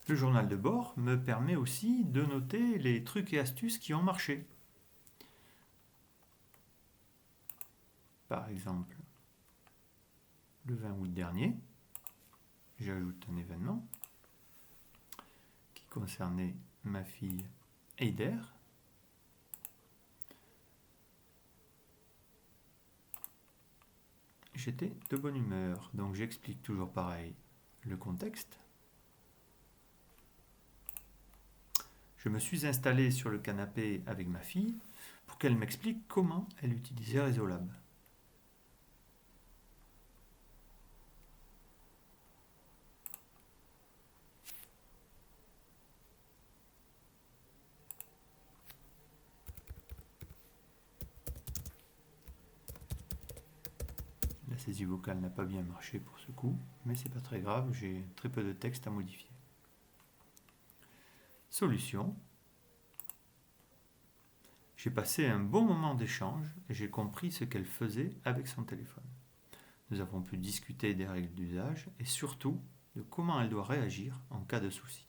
Le journal de bord me permet aussi de noter les trucs et astuces qui ont marché. Par exemple, le 20 août dernier, j'ajoute un événement qui concernait ma fille Heider. J'étais de bonne humeur, donc j'explique toujours pareil le contexte. Je me suis installé sur le canapé avec ma fille pour qu'elle m'explique comment elle utilisait Resolab. La saisie vocale n'a pas bien marché pour ce coup, mais c'est pas très grave, j'ai très peu de texte à modifier. Solution. J'ai passé un bon moment d'échange et j'ai compris ce qu'elle faisait avec son téléphone. Nous avons pu discuter des règles d'usage et surtout de comment elle doit réagir en cas de souci.